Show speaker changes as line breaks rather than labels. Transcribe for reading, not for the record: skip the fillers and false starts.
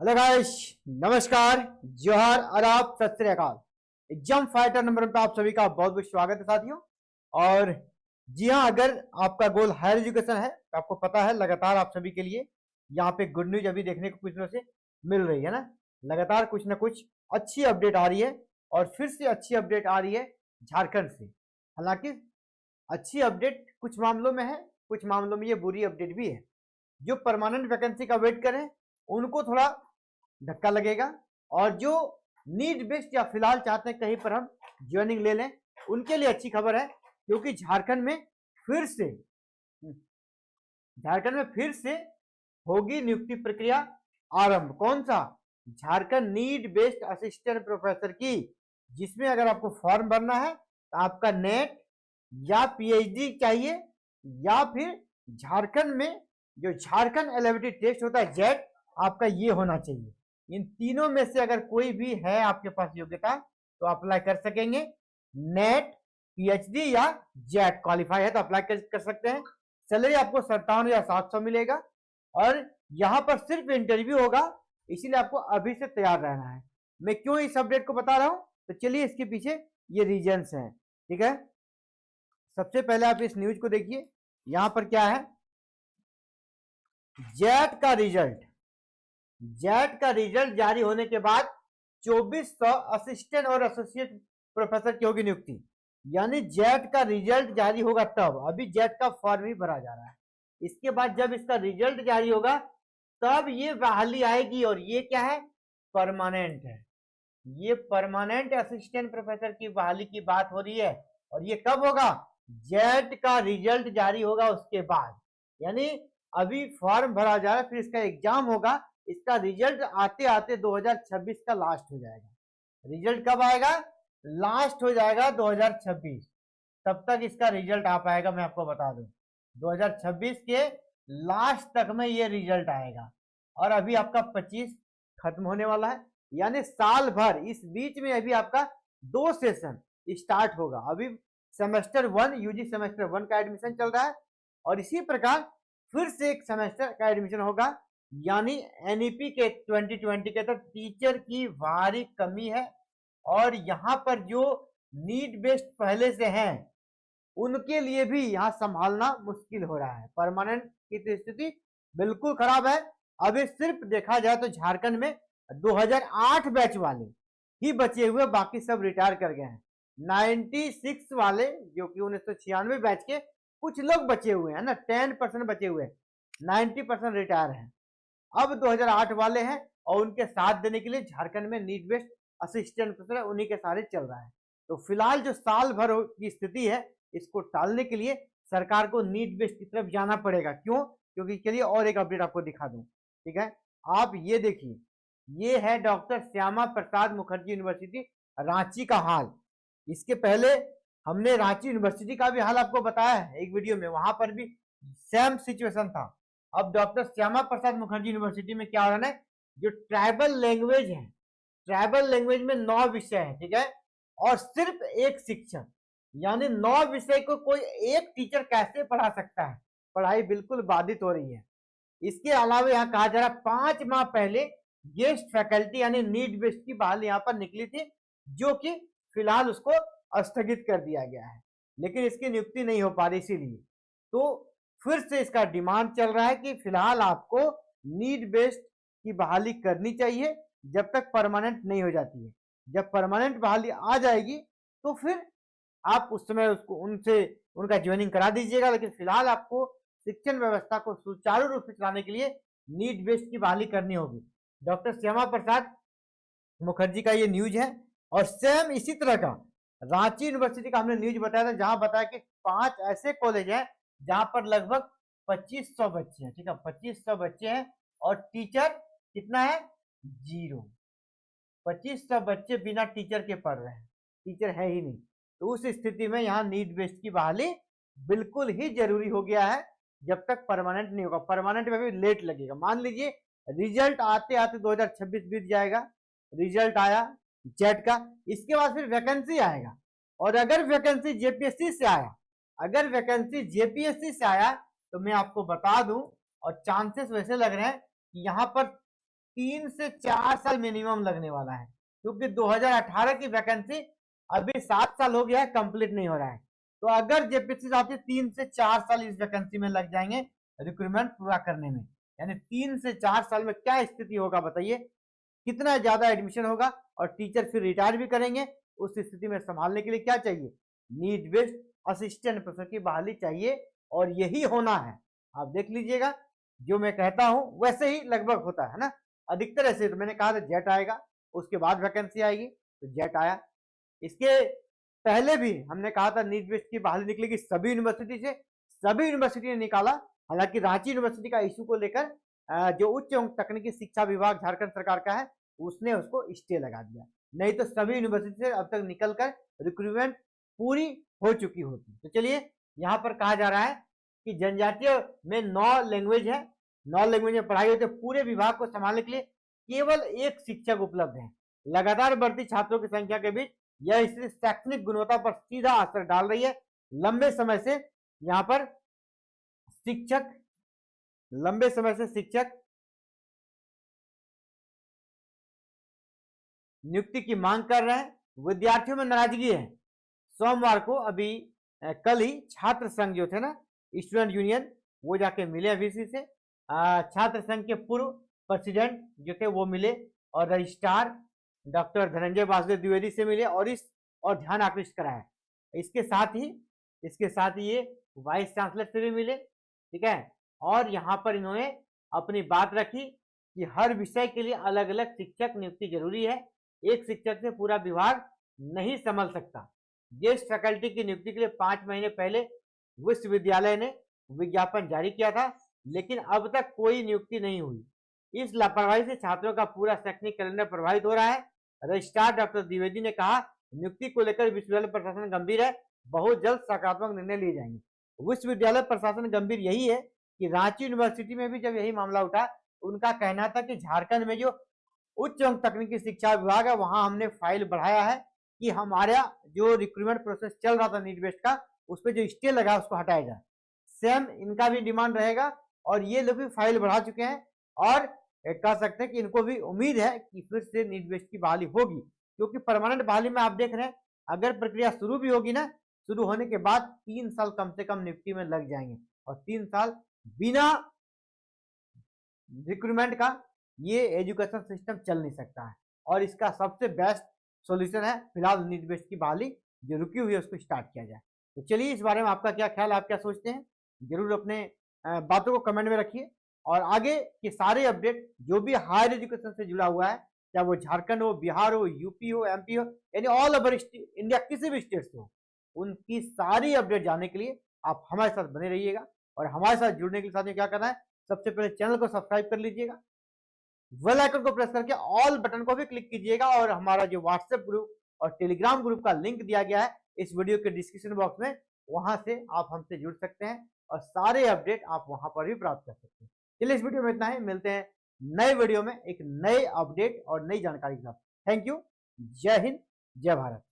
Hello guys, नमस्कार, जोहार, आदाब, सत श्री अकाल। एग्जाम फाइटर नंबर पे आप सभी का बहुत बहुत स्वागत है साथियों। और जी हाँ, अगर आपका गोल हायर एजुकेशन है तो आपको पता है लगातार आप सभी के लिए यहाँ पे गुड न्यूज अभी देखने को कुछ दिनों से मिल रही है ना। लगातार कुछ ना कुछ अच्छी अपडेट आ रही है और फिर से अच्छी अपडेट आ रही है झारखंड से। हालांकि अच्छी अपडेट कुछ मामलों में है, कुछ मामलों में ये बुरी अपडेट भी है। जो परमानेंट वैकेंसी का वेट करें उनको थोड़ा धक्का लगेगा, और जो नीड बेस्ड या फिलहाल चाहते हैं कहीं पर हम ज्वाइनिंग ले लें उनके लिए अच्छी खबर है, क्योंकि झारखंड में फिर से होगी नियुक्ति प्रक्रिया आरंभ। कौन सा? Jharkhand need based assistant professor की, जिसमें अगर आपको फॉर्म भरना है तो आपका नेट या पीएचडी चाहिए, या फिर झारखंड में जो झारखंड एलिजिबिलिटी टेस्ट होता है जेट, आपका ये होना चाहिए। इन तीनों में से अगर कोई भी है आपके पास योग्यता तो अप्लाई कर सकेंगे। नेट, पीएचडी या जेट क्वालिफाई है तो अप्लाई कर सकते हैं। सैलरी आपको 57,700 मिलेगा और यहाँ पर सिर्फ इंटरव्यू होगा, इसीलिए आपको अभी से तैयार रहना है। मैं क्यों इस अपडेट को बता रहा हूँ तो चलिए इसके पीछे ये रीजंस हैं, ठीक है। सबसे पहले आप इस न्यूज को देखिए, यहाँ पर क्या है, जेट का रिजल्ट जारी होने के बाद 2400 असिस्टेंट और एसोसिएट प्रोफेसर की होगी नियुक्ति। यानी जेट का रिजल्ट जारी होगा तब, अभी जेट का फॉर्म ही भरा जा रहा है। इसके बाद जब इसका रिजल्ट जारी होगा तब ये बहाली आएगी, और ये क्या है? परमानेंट है। ये परमानेंट असिस्टेंट प्रोफेसर की बहाली की बात हो रही है, और ये कब होगा? जेट का रिजल्ट जारी होगा उसके बाद। यानी अभी फॉर्म भरा जा रहा है, फिर इसका एग्जाम होगा, इसका रिजल्ट आते आते 2026 का लास्ट हो जाएगा। रिजल्ट कब आएगा? लास्ट हो जाएगा 2026। तब तक इसका रिजल्ट आ पाएगा, मैं आपको बता दूं 2026 के लास्ट तक में ये रिजल्ट आएगा। और अभी आपका 25 खत्म होने वाला है, यानी साल भर इस बीच में अभी आपका 2 सेशन स्टार्ट होगा। अभी सेमेस्टर 1 यूजी सेमेस्टर 1 का एडमिशन चल रहा है, और इसी प्रकार फिर से एक सेमेस्टर का एडमिशन होगा। यानी एनईपी के 2020 के तक टीचर की भारी कमी है, और यहाँ पर जो नीड बेस्ड पहले से हैं उनके लिए भी यहाँ संभालना मुश्किल हो रहा है। परमानेंट की स्थिति बिल्कुल खराब है। अभी सिर्फ देखा जाए तो झारखंड में 2008 बैच वाले ही बचे हुए, बाकी सब रिटायर कर गए हैं। 96 वाले जो कि 1996 बैच के कुछ लोग बचे हुए हैं ना, 10% बचे हुए हैं, 90% रिटायर हैं। अब 2008 वाले हैं, और उनके साथ देने के लिए झारखंड में नीड बेस्ड असिस्टेंट प्रोफेसर उन्हीं के सारे चल रहा है। तो फिलहाल जो साल भर की स्थिति है इसको टालने के लिए सरकार को नीड बेस्ड की तरफ जाना पड़ेगा। क्यों? क्योंकि चलिए और एक अपडेट आपको दिखा दूं, ठीक है। आप ये देखिए, ये है डॉक्टर श्यामा प्रसाद मुखर्जी यूनिवर्सिटी रांची का हाल। इसके पहले हमने रांची यूनिवर्सिटी का भी हाल आपको बताया है एक वीडियो में, वहां पर भी सेम सिचुएशन था। अब डॉक्टर श्यामा प्रसाद मुखर्जी यूनिवर्सिटी में क्या हो रहा है, जो ट्राइबल लैंग्वेज है, ट्राइबल लैंग्वेज में 9 विषय है, ठीक है, और सिर्फ एक शिक्षक। यानी 9 विषय को कोई एक टीचर कैसे पढ़ा सकता है? पढ़ाई बिल्कुल बाधित हो रही है। इसके अलावा यहाँ कहा जा रहा है 5 माह पहले गेस्ट फैकल्टी यानी नीड बेस्ड की बहाली यहाँ पर निकली थी, जो कि फिलहाल उसको स्थगित कर दिया गया है, लेकिन इसकी नियुक्ति नहीं हो पा रही। इसीलिए तो फिर से इसका डिमांड चल रहा है कि फिलहाल आपको नीड बेस्ड की बहाली करनी चाहिए जब तक परमानेंट नहीं हो जाती है। जब परमानेंट बहाली आ जाएगी तो फिर आप उस समय उसको उनका ज्वाइनिंग करा दीजिएगा, लेकिन फिलहाल आपको शिक्षण व्यवस्था को सुचारू रूप से चलाने के लिए नीड बेस्ड की बहाली करनी होगी। डॉक्टर श्यामा प्रसाद मुखर्जी का ये न्यूज है। और सेम इसी तरह का रांची यूनिवर्सिटी का हमने न्यूज बताया था, जहां बताया कि 5 ऐसे कॉलेज हैं जहां पर लगभग 2500 बच्चे हैं, ठीक है, 2500 बच्चे हैं, और टीचर कितना है? 0। 2500 बच्चे बिना टीचर के पढ़ रहे हैं, टीचर है ही नहीं। तो उस स्थिति में यहाँ नीड बेस्ड की बहाली बिल्कुल ही जरूरी हो गया है, जब तक परमानेंट नहीं होगा। परमानेंट में भी लेट लगेगा। मान लीजिए रिजल्ट आते आते 2026 बीत जाएगा, रिजल्ट आया जेट का, इसके बाद फिर वैकेंसी आएगा, और अगर वैकेंसी जेपीएससी से आया, तो मैं आपको बता दूं, और चांसेस वैसे लग रहे हैं कि यहाँ पर 3 से 4 साल मिनिमम लगने वाला है, क्योंकि 2018 की वैकेंसी अभी 7 साल हो गया है, कंप्लीट नहीं हो रहा है। तो अगर जेपीएससी साहब 3 से 4 साल इस वैकेंसी में लग जाएंगे रिक्रूटमेंट पूरा करने में, यानी 3 से 4 साल में क्या स्थिति होगा बताइए, कितना ज्यादा एडमिशन होगा, और टीचर फिर रिटायर भी करेंगे। उस स्थिति में संभालने के लिए क्या चाहिए, नीड बेस्ड असिस्टेंट प्रोफेसर की बहाली चाहिए, और यही होना है। आप देख लीजिएगा, जो मैं कहता हूं वैसे ही लगभग होता है ना। अधिकतर ऐसे, तो मैंने कहा था जेट आएगा, उसके बाद वैकेंसी आएगी, तो जेट आया। इसके पहले भी हमने कहा था नीड बेस्ड की बहाली निकलेगी सभी यूनिवर्सिटी से, सभी यूनिवर्सिटी ने निकाला। हालांकि रांची यूनिवर्सिटी का इशू को लेकर जो उच्च एवं तकनीकी शिक्षा विभाग झारखंड सरकार का है, उसने उसको स्टे लगा दिया, नहीं तो सभी यूनिवर्सिटी से अब तक निकलकर रिक्रूटमेंट पूरी हो चुकी होती। तो चलिए, यहाँ पर कहा जा रहा है कि जनजातीय में 9 लैंग्वेज है, 9 लैंग्वेज में पढ़ाई होती है। पूरे विभाग को संभालने के लिए केवल 1 शिक्षक उपलब्ध है। लगातार बढ़ती छात्रों की संख्या के बीच यह स्थिति शैक्षणिक गुणवत्ता पर सीधा असर डाल रही है। लंबे समय से शिक्षक नियुक्ति की मांग कर रहे हैं। विद्यार्थियों में नाराजगी है। सोमवार को अभी कल ही छात्र संघ जो थे ना, स्टूडेंट यूनियन, वो जाके मिले वीसी से। छात्र संघ के पूर्व प्रेसिडेंट जो थे वो मिले, और रजिस्ट्रार डॉक्टर धनंजय वासुदेव द्विवेदी से मिले और ध्यान आकृष्ट कराया। इसके साथ ही ये वाइस चांसलर से भी मिले, ठीक है। और यहाँ पर इन्होंने अपनी बात रखी कि हर विषय के लिए अलग अलग शिक्षक नियुक्ति जरूरी है, एक शिक्षक से पूरा विभाग नहीं संभल सकता। गेस्ट फैकल्टी की नियुक्ति के लिए 5 महीने पहले विश्वविद्यालय ने विज्ञापन जारी किया था, लेकिन अब तक कोई नियुक्ति नहीं हुई। इस लापरवाही से छात्रों का पूरा शैक्षणिक कैलेंडर प्रभावित हो रहा है। रजिस्ट्रार डॉक्टर द्विवेदी ने कहा, नियुक्ति को लेकर विश्वविद्यालय प्रशासन गंभीर है, बहुत जल्द सकारात्मक निर्णय लिए जाएंगे। विश्वविद्यालय प्रशासन गंभीर यही है कि रांची यूनिवर्सिटी में भी जब यही मामला उठा, उनका कहना था कि झारखंड में जो उच्च एवं तकनीकी शिक्षा विभाग है, वहां हमने फाइल बढ़ाया है कि हमारा जो रिक्रूटमेंट प्रोसेस चल रहा था नीट बेस्ड का, उस पर जो स्टे लगा उसको हटाया जाए। सेम इनका भी डिमांड रहेगा, और ये लोग भी फाइल बढ़ा चुके हैं, और कह सकते हैं कि इनको भी उम्मीद है कि फिर से नीट बेस्ड की बहाली होगी, क्योंकि परमानेंट बहाली में आप देख रहे हैं अगर प्रक्रिया शुरू भी होगी ना, शुरू होने के बाद 3 साल कम से कम नियुक्ति में लग जाएंगे, और 3 साल बिना रिक्रूटमेंट का ये एजुकेशन सिस्टम चल नहीं सकता है। और इसका सबसे बेस्ट सॉल्यूशन है फिलहाल नीट बेस्ड की बहाली जो रुकी हुई है उसको स्टार्ट किया जाए। तो चलिए, इस बारे में आपका क्या ख्याल, आप क्या सोचते हैं, जरूर अपने बातों को कमेंट में रखिए। और आगे के सारे अपडेट जो भी हायर एजुकेशन से जुड़ा हुआ है, चाहे वो झारखंड हो, बिहार हो, यूपी हो, एमपी हो, यानी ऑल ओवर इंडिया किसी भी स्टेट से हो, उनकी सारी अपडेट जानने के लिए आप हमारे साथ बने रहिएगा। और हमारे साथ जुड़ने के लिए साथ में क्या करना है, सबसे पहले चैनल को सब्सक्राइब कर लीजिएगा, बेल आइकन को प्रेस करके ऑल बटन को भी क्लिक कीजिएगा, और हमारा जो व्हाट्सएप ग्रुप और टेलीग्राम ग्रुप का लिंक दिया गया है इस वीडियो के डिस्क्रिप्शन बॉक्स में, वहां से आप हमसे जुड़ सकते हैं और सारे अपडेट आप वहां पर भी प्राप्त कर सकते हैं। चलिए, इस वीडियो में इतना ही, मिलते हैं नए वीडियो में एक नए अपडेट और नई जानकारी के साथ। थैंक यू, जय हिंद, जय भारत।